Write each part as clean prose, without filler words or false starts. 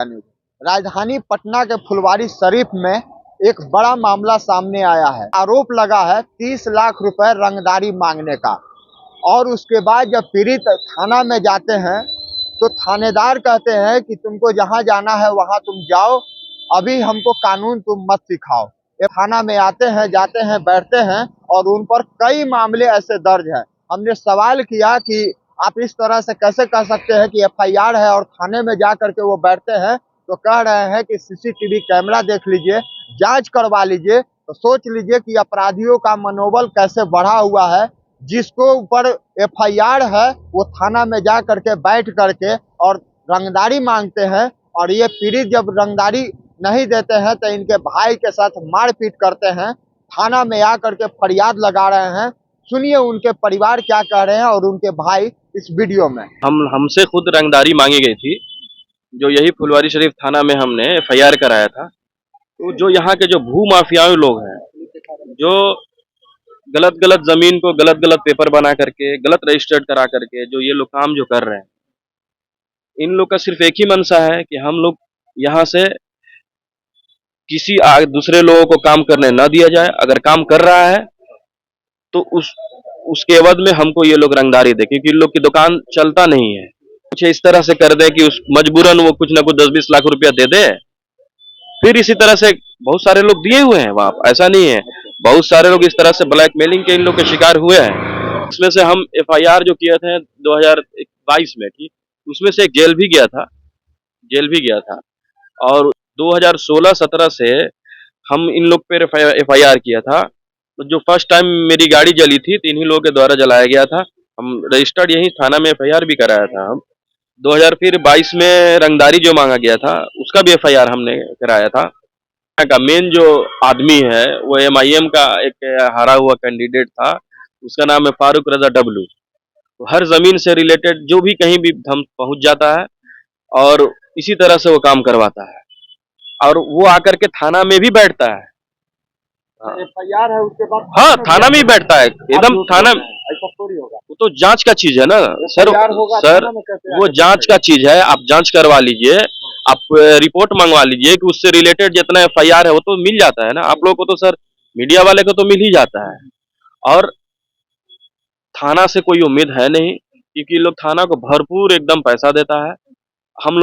राजधानी पटना के फुलवारी शरीफ में एक बड़ा मामला सामने आया है। आरोप लगा है 30 लाख रुपए रंगदारी मांगने का। और उसके बाद जब पीड़ित थाना में जाते हैं तो थानेदार कहते हैं कि तुमको जहां जाना है वहां तुम जाओ, अभी हमको कानून तुम मत सिखाओ। ये थाना में आते हैं, जाते हैं, बैठते हैं और उन पर कई मामले ऐसे दर्ज हैं। हमने सवाल किया कि आप इस तरह से कैसे कह सकते हैं कि एफआईआर है और थाने में जा करके वो बैठते हैं, तो कह रहे हैं कि सीसीटीवी कैमरा देख लीजिए, जांच करवा लीजिए, तो सोच लीजिए कि अपराधियों का मनोबल कैसे बढ़ा हुआ है। जिसको ऊपर एफआईआर है वो थाना में जा करके बैठ करके और रंगदारी मांगते हैं, और ये पीड़ित जब रंगदारी नहीं देते हैं तो इनके भाई के साथ मारपीट करते हैं, थाना में आकर के फरियाद लगा रहे हैं। सुनिए उनके परिवार क्या कह रहे हैं और उनके भाई इस वीडियो में। हमसे खुद रंगदारी मांगी गई थी, जो यही फुलवारी शरीफ थाना में हमने एफआईआर कराया था। तो जो यहाँ के जो भू माफियाओं लोग हैं, जो गलत गलत जमीन को गलत गलत पेपर बना करके, गलत रजिस्टर्ड करा करके जो ये लोग काम जो कर रहे हैं, इन लोग का सिर्फ एक ही मंशा है कि हम लोग यहाँ से किसी दूसरे लोगों को काम करने न दिया जाए। अगर काम कर रहा है तो उसके एवज में हमको ये लोग रंगदारी दे, क्योंकि इन लोग की दुकान चलता नहीं है। कुछ इस तरह से कर दे कि उस मजबूरन वो कुछ ना कुछ 10-20 लाख रुपया दे दे। फिर इसी तरह से बहुत सारे लोग दिए हुए हैं वहां, ऐसा नहीं है। बहुत सारे लोग इस तरह से ब्लैकमेलिंग के इन लोग के शिकार हुए हैं। इसमें से हम एफआईआर जो किए थे 2022 में की, उसमें से एक जेल भी गया था। और 2016-17 से हम इन लोग पे एफआईआर किया था। तो जो फर्स्ट टाइम मेरी गाड़ी जली थी तो इन्हीं लोगों के द्वारा जलाया गया था। हम रजिस्टर्ड यही थाना में एफआईआर भी कराया था। हम 2022 में रंगदारी जो मांगा गया था उसका भी एफआईआर हमने कराया था। यहाँ का मेन जो आदमी है वो एमआईएम का एक हारा हुआ कैंडिडेट था, उसका नाम है फारूक रजा डब्लू। तो हर जमीन से रिलेटेड जो भी कहीं भी हम पहुंच जाता है और इसी तरह से वो काम करवाता है, और वो आकर के थाना में भी बैठता है। एफआईआर है उसके बाद हाँ, थाना में ही बैठता है, एकदम थाना। ऐसा थोड़ी होगा, वो तो जांच का चीज है ना सर। सर वो जांच का चीज है, आप जांच करवा लीजिए, आप रिपोर्ट मंगवा लीजिए कि उससे रिलेटेड जितना एफआईआर है वो तो मिल जाता है ना आप लोगों को। तो सर मीडिया वाले को तो मिल ही जाता है, और थाना से कोई उम्मीद है नहीं, क्योंकि लोग थाना को भरपूर एकदम पैसा देता है। हम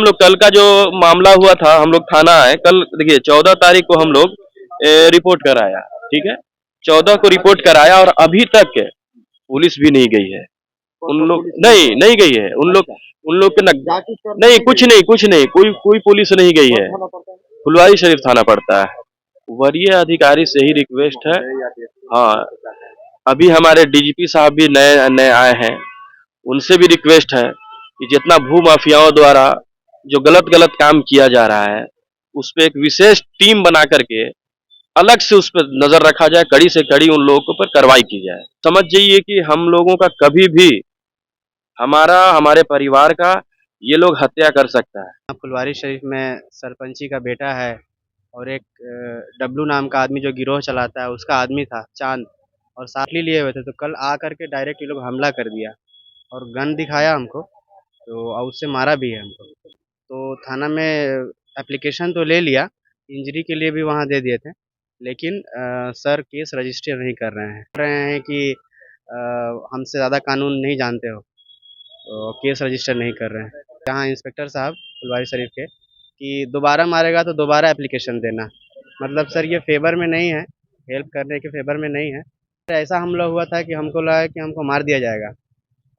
लोग कल का जो मामला हुआ था, हम लोग थाना आए कल, देखिए 14 तारीख को हम लोग रिपोर्ट कराया, ठीक है। 14 को रिपोर्ट कराया और अभी तक पुलिस भी नहीं गई है। उन लोग नहीं गई है। उन लोग के नहीं, कुछ नहीं, कोई पुलिस नहीं गई है। फुलवारी शरीफ थाना पड़ता है। वरीय अधिकारी से ही रिक्वेस्ट है। हाँ, अभी हमारे डीजीपी साहब भी नए नए आए हैं, उनसे भी रिक्वेस्ट है कि जितना भू माफियाओं द्वारा जो गलत गलत काम किया जा रहा है, उस पर एक विशेष टीम बना करके अलग से उस पर नजर रखा जाए, कड़ी से कड़ी उन लोगों के ऊपर कार्रवाई की जाए। समझ जाइए कि हम लोगों का कभी भी हमारे परिवार का ये लोग हत्या कर सकता है। फुलवारी शरीफ में सरपंची का बेटा है और एक डब्लू नाम का आदमी जो गिरोह चलाता है उसका आदमी था चांद, और साथी लिए हुए थे। तो कल आ करके डायरेक्ट ये लोग हमला कर दिया और गन दिखाया हमको, तो और उससे मारा भी है हमको। तो थाना में एप्लीकेशन तो ले लिया, इंजरी के लिए भी वहाँ दे दिए थे, लेकिन सर केस रजिस्टर नहीं कर रहे हैं कि हमसे ज़्यादा कानून नहीं जानते हो, तो केस रजिस्टर नहीं कर रहे हैं। यहाँ इंस्पेक्टर साहब फुलवारी शरीफ के कि दोबारा मारेगा तो दोबारा एप्लीकेशन देना, मतलब सर ये फेवर में नहीं है, हेल्प करने के फेवर में नहीं है। ऐसा हमला हुआ था कि हमको लगा कि हमको मार दिया जाएगा,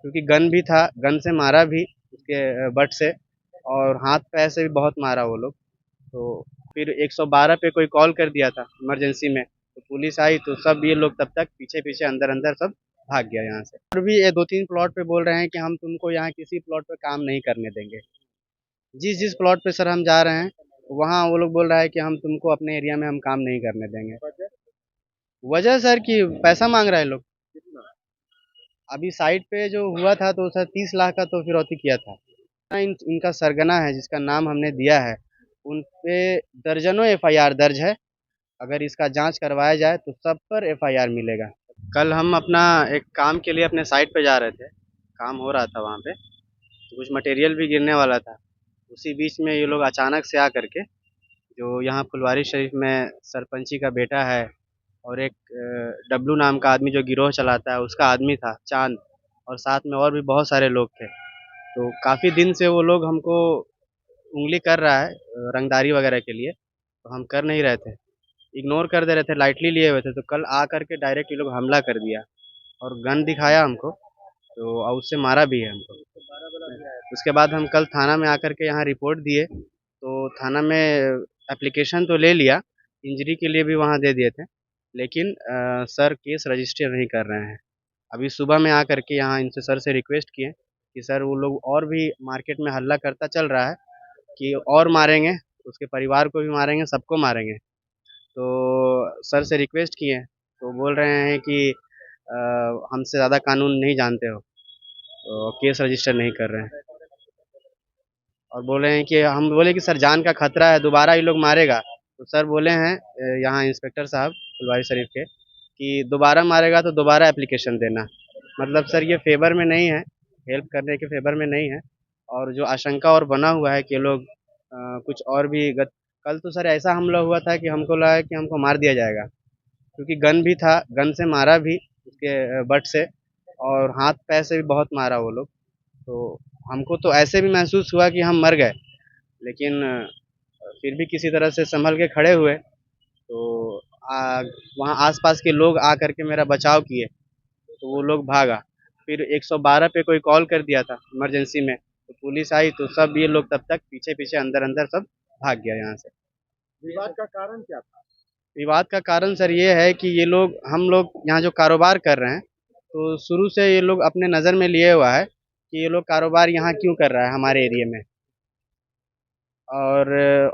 क्योंकि गन भी था, गन से मारा भी उसके बट से, और हाथ पैर से भी बहुत मारा वो लोग। तो फिर 112 पे कोई कॉल कर दिया था इमरजेंसी में, तो पुलिस आई तो सब ये लोग तब तक पीछे पीछे अंदर अंदर सब भाग गया यहाँ से। और भी ये 2-3 प्लॉट पे बोल रहे हैं कि हम तुमको यहाँ किसी प्लॉट पे काम नहीं करने देंगे। जिस प्लॉट पे सर हम जा रहे हैं वहाँ वो लोग बोल रहा है कि हम तुमको अपने एरिया में हम काम नहीं करने देंगे। वजह सर कि पैसा मांग रहा है लोग। अभी साइट पे जो हुआ था तो सर 30 लाख का तो फिरौती किया था। इनका सरगना है जिसका नाम हमने दिया है, उन पे दर्जनों एफआईआर दर्ज है। अगर इसका जांच करवाया जाए तो सब पर एफआईआर मिलेगा। कल हम अपना एक काम के लिए अपने साइट पे जा रहे थे, काम हो रहा था वहाँ पे, तो कुछ मटेरियल भी गिरने वाला था। उसी बीच में ये लोग अचानक से आकर के जो यहाँ फुलवारी शरीफ में सरपंची का बेटा है और एक डब्लू नाम का आदमी जो गिरोह चलाता है उसका आदमी था चांद, और साथ में और भी बहुत सारे लोग थे। तो काफ़ी दिन से वो लोग हमको उंगली कर रहा है रंगदारी वगैरह के लिए, तो हम कर नहीं रहे थे, इग्नोर कर दे रहे थे, लाइटली लिए हुए थे। तो कल आ करके डायरेक्ट ये लोग हमला कर दिया और गन दिखाया हमको, तो और उससे मारा भी है हमको। उसके बाद हम कल थाना में आकर के यहाँ रिपोर्ट दिए, तो थाना में एप्लीकेशन तो ले लिया, इंजरी के लिए भी वहाँ दे दिए थे, लेकिन सर केस रजिस्टर नहीं कर रहे हैं। अभी सुबह में आकर के यहाँ इनसे सर से रिक्वेस्ट किए कि सर वो लोग और भी मार्केट में हल्ला करता चल रहा है कि और मारेंगे, उसके परिवार को भी मारेंगे, सबको मारेंगे। तो सर से रिक्वेस्ट किए तो बोल रहे हैं कि हमसे ज़्यादा कानून नहीं जानते हो, तो केस रजिस्टर नहीं कर रहे हैं। और बोले हैं कि हम बोले कि सर जान का खतरा है, दोबारा ये लोग मारेगा। तो सर बोले हैं यहाँ इंस्पेक्टर साहब फुलवारी शरीफ के कि दोबारा मारेगा तो दोबारा एप्लीकेशन देना। मतलब सर ये फेवर में नहीं है, हेल्प करने के फेवर में नहीं है। और जो आशंका और बना हुआ है कि ये लोग कुछ और भी कल तो सर ऐसा हमला हुआ था कि हमको लगा कि हमको मार दिया जाएगा, क्योंकि गन भी था, गन से मारा भी उसके बट से, और हाथ पैर से भी बहुत मारा वो लोग। तो हमको तो ऐसे भी महसूस हुआ कि हम मर गए, लेकिन फिर भी किसी तरह से संभल के खड़े हुए। तो वहाँ आसपास के लोग आ करके मेरा बचाव किए, तो वो लोग भागा। फिर 112 पे कोई कॉल कर दिया था इमरजेंसी में, तो पुलिस आई, तो सब ये लोग तब तक पीछे पीछे अंदर अंदर सब भाग गया यहाँ से। विवाद का कारण क्या था? विवाद का कारण सर ये है कि ये लोग, हम लोग यहाँ जो कारोबार कर रहे हैं, तो शुरू से ये लोग अपने नज़र में लिए हुआ है कि ये लोग कारोबार यहाँ क्यों कर रहा है हमारे एरिया में,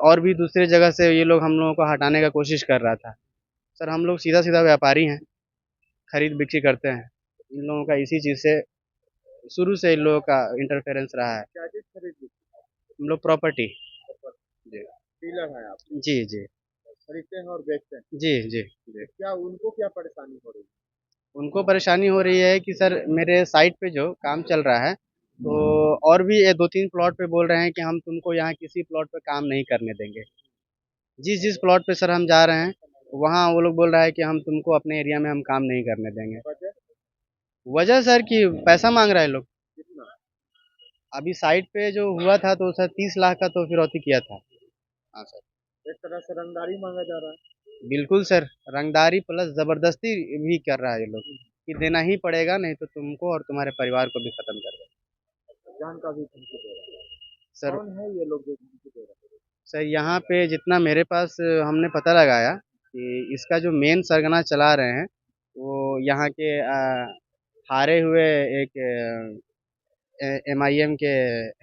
और भी दूसरे जगह से ये लोग हम लोगों को हटाने का कोशिश कर रहा था। सर हम लोग सीधा सीधा व्यापारी हैं, खरीद बिक्री करते हैं, इन लोगों का इसी चीज़ से शुरू से इन लोगों का इंटरफेरेंस रहा है। क्या चीज खरीद? हम लोग प्रॉपर्टी। जी डीलर है आप? जी जी खरीदते हैं और बेचते हैं? जी जी जी। क्या उनको क्या परेशानी हो रही है? उनको परेशानी हो रही है कि सर मेरे साइट पे जो काम चल रहा है, तो और भी ये 2-3 प्लॉट पे बोल रहे हैं कि हम तुमको यहाँ किसी प्लॉट पे काम नहीं करने देंगे। जिस जिस प्लॉट पे सर हम जा रहे हैं, वहाँ वो लोग बोल रहा है कि हम तुमको अपने एरिया में हम काम नहीं करने देंगे। वजह? वजह सर कि पैसा मांग रहा है लोग। कितना? अभी साइट पे जो हुआ था तो सर 30 लाख का तो फिरौती किया था। हाँ सर। एक तरह से रंगदारी मांगा जा रहा है। बिल्कुल सर, रंगदारी प्लस ज़बरदस्ती भी कर रहा है ये लोग कि देना ही पड़ेगा, नहीं तो तुमको और तुम्हारे परिवार को भी ख़त्म कर देंगे। जान का भी धमकी दे रहा है। सर कौन है ये लोग जो धमकी दे रहे हैं? सर यहाँ पे जितना मेरे पास हमने पता लगाया कि इसका जो मेन सरगना चला रहे हैं, वो यहाँ के हारे हुए एक MIM के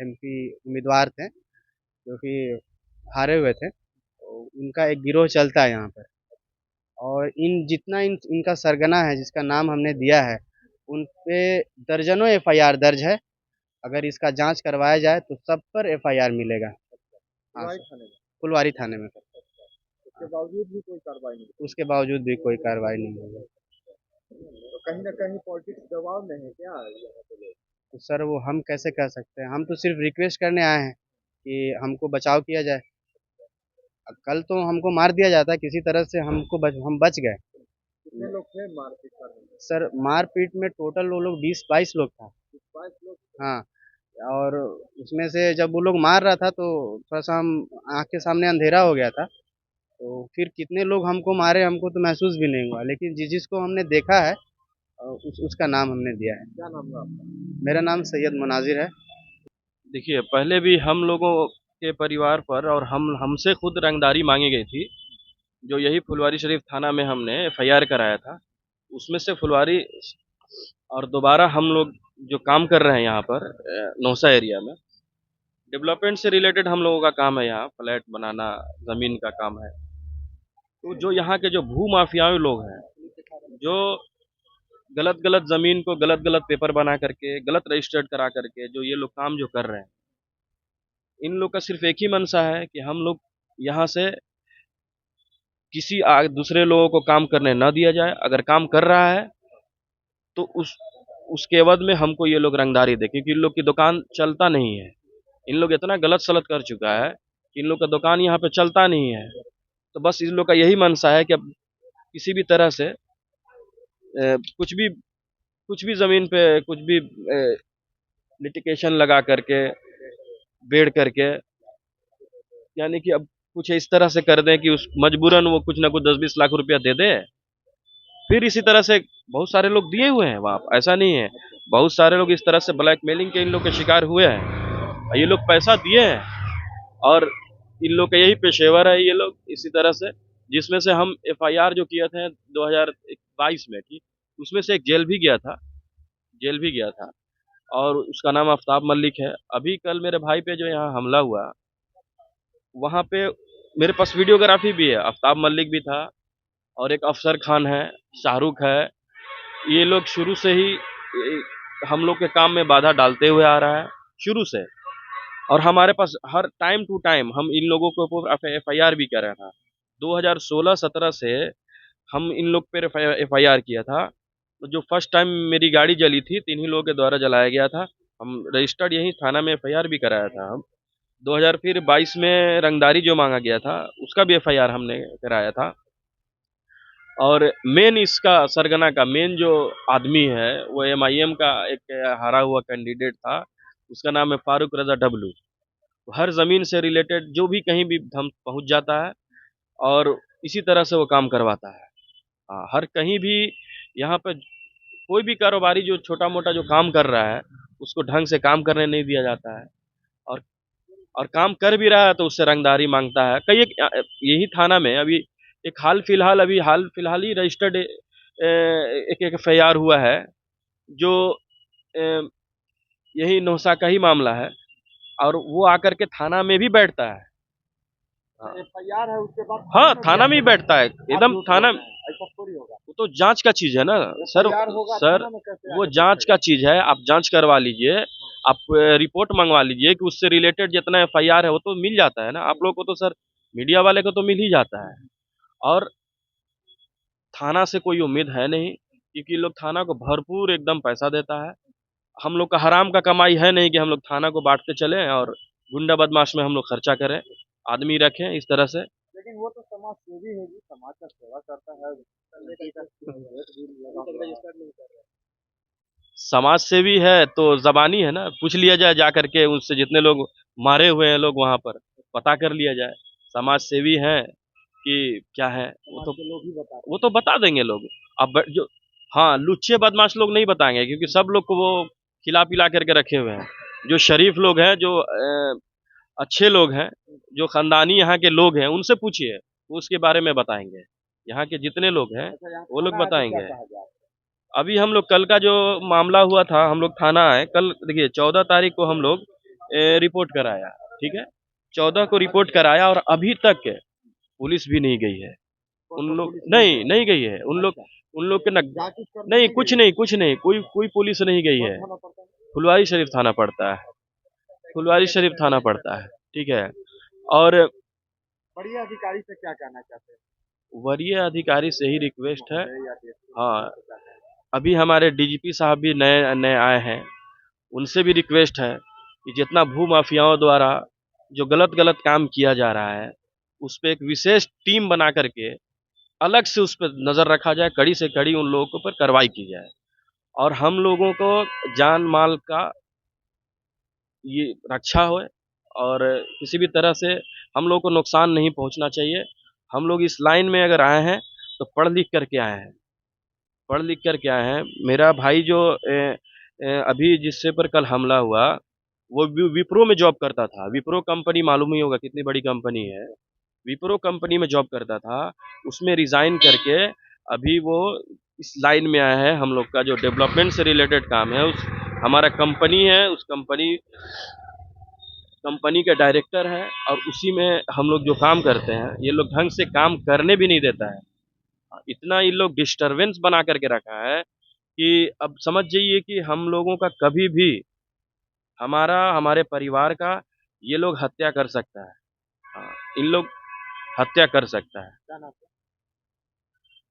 MP उम्मीदवार थे, जो कि हारे हुए थे। तो उनका एक गिरोह चलता है यहाँ पर, और इनका सरगना है जिसका नाम हमने दिया है, उन पे दर्जनों FIR दर्ज है। अगर इसका जांच करवाया जाए तो सब पर FIR मिलेगा। हाँ फुलवारी सर, थाने में? फुलवारी थाने में। उसके बावजूद भी कोई कार्रवाई नहीं? उसके बावजूद भी कोई कार्रवाई नहीं हुई। तो कहीं ना कहीं पॉलिटिक्स दबाव में है क्या यहाँ पे लोग? तो सर वो हम कैसे कह सकते हैं, हम तो सिर्फ रिक्वेस्ट करने आए हैं कि हमको बचाव किया जाए। अब कल तो हमको मार दिया जाता, किसी तरह से हम बच गए। कितने लोग थे मारपीट करने में? सर मारपीट में टोटल वो लोग 20-22 लोग था। 22 लोग? हाँ, और उसमें से जब वो लोग मार रहा था तो थोड़ा सा हम आँख के सामने अंधेरा हो गया था, तो फिर कितने लोग हमको मारे हमको तो महसूस भी नहीं हुआ, लेकिन जिसको हमने देखा है उसका नाम हमने दिया है। क्या नाम है आपका? मेरा नाम सैयद मुनाजिर है। देखिए, पहले भी हम लोगों के परिवार पर और हमसे खुद रंगदारी मांगी गई थी, जो यही फुलवारी शरीफ थाना में हमने FIR कराया था। उसमें से फुलवारी और दोबारा हम लोग जो काम कर रहे हैं यहाँ पर नौसा एरिया में, डेवलपमेंट से रिलेटेड हम लोगों का काम है, यहाँ फ्लैट बनाना, ज़मीन का काम है। तो जो यहाँ के जो भू माफियाई लोग हैं, जो गलत गलत ज़मीन को गलत गलत पेपर बना करके, गलत रजिस्टर्ड करा करके जो ये लोग काम जो कर रहे हैं, इन लोग का सिर्फ एक ही मंशा है कि हम लोग यहाँ से किसी दूसरे लोगों को काम करने न दिया जाए। अगर काम कर रहा है तो उसके एवज में हमको ये लोग रंगदारी दें, क्योंकि इन लोग की दुकान चलता नहीं है। इन लोग इतना गलत सलत कर चुका है कि इन लोग का दुकान यहाँ पे चलता नहीं है। तो बस इन लोग का यही मंशा है कि अब किसी भी तरह से कुछ भी जमीन पे कुछ भी लिटिगेशन लगा करके बेड़ करके, यानी कि अब कुछ इस तरह से कर दें कि उस मजबूरन वो कुछ ना कुछ 10-20 लाख रुपया दे दे। फिर इसी तरह से बहुत सारे लोग दिए हुए हैं वहाँ, ऐसा नहीं है। बहुत सारे लोग इस तरह से ब्लैकमेलिंग के इन लोग के शिकार हुए हैं। ये लोग पैसा दिए हैं और इन लोग का यही पेशेवर है ये लोग इसी तरह से, जिसमें से हम एफआईआर जो किए थे 2022 में की, उसमें से एक जेल भी गया था और उसका नाम आफ्ताब मलिक है। अभी कल मेरे भाई पे जो यहाँ हमला हुआ, वहाँ पे मेरे पास वीडियोग्राफी भी है। आफ्ताब मलिक भी था और एक अफसर खान है, शाहरुख है। ये लोग शुरू से ही हम लोग के काम में बाधा डालते हुए आ रहा है शुरू से, और हमारे पास हर टाइम टू टाइम हम इन लोगों के ऊपर एफआईआर भी कर रहा था। 2016-17 से हम इन लोग पर एफआईआर किया था। तो जो फर्स्ट टाइम मेरी गाड़ी जली थी, इन्हीं लोगों के द्वारा जलाया गया था। हम रजिस्टर्ड यहीं थाना में एफआईआर भी कराया था हम। 2022 में रंगदारी जो मांगा गया था, उसका भी एफआईआर हमने कराया था। और मेन इसका सरगना का मेन जो आदमी है वो एमआईएम का एक हारा हुआ कैंडिडेट था, उसका नाम है फारूक रजा डब्लू। हर ज़मीन से रिलेटेड जो भी कहीं भी हम पहुंच जाता है और इसी तरह से वो काम करवाता है। हर कहीं भी यहाँ पे कोई भी कारोबारी जो छोटा मोटा जो काम कर रहा है उसको ढंग से काम करने नहीं दिया जाता है, और और काम कर भी रहा है तो उससे रंगदारी मांगता है। कई यही थाना में अभी एक हाल फिलहाल ही रजिस्टर्ड एक एफआईआर हुआ है जो यही नौसा का ही मामला है, और वो आकर के थाना में भी बैठता है। एफआईआर है उसके बाद हाँ, थाना में ही बैठता है एकदम थाना। ऐसा थोड़ी होगा। वो तो जांच का चीज है ना सर। सर वो जांच का चीज है, आप जांच करवा लीजिए, आप रिपोर्ट मंगवा लीजिए कि उससे रिलेटेड जितना एफआईआर है वो तो मिल जाता है ना आप लोग को। तो सर मीडिया वाले को तो मिल ही जाता है, और थाना से कोई उम्मीद है नहीं, क्योंकि लोग थाना को भरपूर एकदम पैसा देता है। हम लोग का हराम का कमाई है नहीं कि हम लोग थाना को बांटते चले और गुंडा बदमाश में हम लोग खर्चा करें, आदमी रखें इस तरह से। लेकिन वो तो समाज सेवी है जी, समाज का सेवा करता है। समाज सेवी है तो जबानी है ना, पूछ लिया जाए जा करके उससे, जितने लोग मारे हुए हैं लोग वहां पर पता कर लिया जाए समाज सेवी हैं कि क्या है। वो तो बता देंगे लोग। अब जो हाँ लुच्चे बदमाश लोग नहीं बताएंगे, क्योंकि सब लोग को वो खिला पिला करके रखे हुए हैं। जो शरीफ लोग हैं, जो अच्छे लोग हैं, जो खानदानी यहाँ के लोग हैं, उनसे पूछिए, वो उसके बारे में बताएंगे। यहाँ के जितने लोग हैं वो लोग बताएंगे। अभी हम लोग कल का जो मामला हुआ था, हम लोग थाना आए कल। देखिए 14 तारीख को हम लोग रिपोर्ट कराया, ठीक है, 14 को रिपोर्ट कराया और अभी तक पुलिस भी नहीं गई है। उन लोग नहीं गई है। उन लोग के नहीं, कुछ नहीं, कोई पुलिस नहीं गई है। फुलवारी शरीफ थाना पड़ता है, फुलवारी शरीफ थाना पड़ता है, ठीक है। और बड़े अधिकारी से क्या कहना चाहते हैं? वरीय अधिकारी से ही रिक्वेस्ट है। हाँ, अभी हमारे डीजीपी साहब भी नए नए आए हैं, उनसे भी रिक्वेस्ट है कि जितना भू माफियाओं द्वारा जो गलत काम किया जा रहा है, उस पर एक विशेष टीम बना करके अलग से उस पर नज़र रखा जाए, कड़ी से कड़ी उन लोगों के ऊपर कार्रवाई की जाए, और हम लोगों को जान माल का ये रक्षा हो, और किसी भी तरह से हम लोग को नुकसान नहीं पहुंचना चाहिए। हम लोग इस लाइन में अगर आए हैं तो पढ़ लिख करके आए हैं, पढ़ लिख करके आए हैं। मेरा भाई जो अभी जिससे पर कल हमला हुआ, वो विप्रो में जॉब करता था। विप्रो कंपनी मालूम ही होगा कितनी बड़ी कंपनी है। विप्रो कंपनी में जॉब करता था, उसमें रिजाइन करके अभी वो इस लाइन में आया है। हम लोग का जो डेवलपमेंट से रिलेटेड काम है, उस हमारा कंपनी है, उस कंपनी के डायरेक्टर है, और उसी में हम लोग जो काम करते हैं, ये लोग ढंग से काम करने भी नहीं देता है। इतना ये लोग डिस्टरबेंस बना करके रखा है कि अब समझ जाइए कि हम लोगों का कभी भी हमारे परिवार का ये लोग हत्या कर सकता है। इन लोग हत्या कर सकता है। क्या नाम है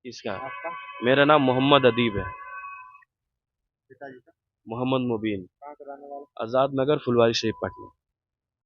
इसका आपका? मेरा नाम मोहम्मद अदीब है। पिताजी का? मोहम्मद मुबीन, कहाँ के रहने वाले? आज़ाद नगर, फुलवारी शरीफ, पटना।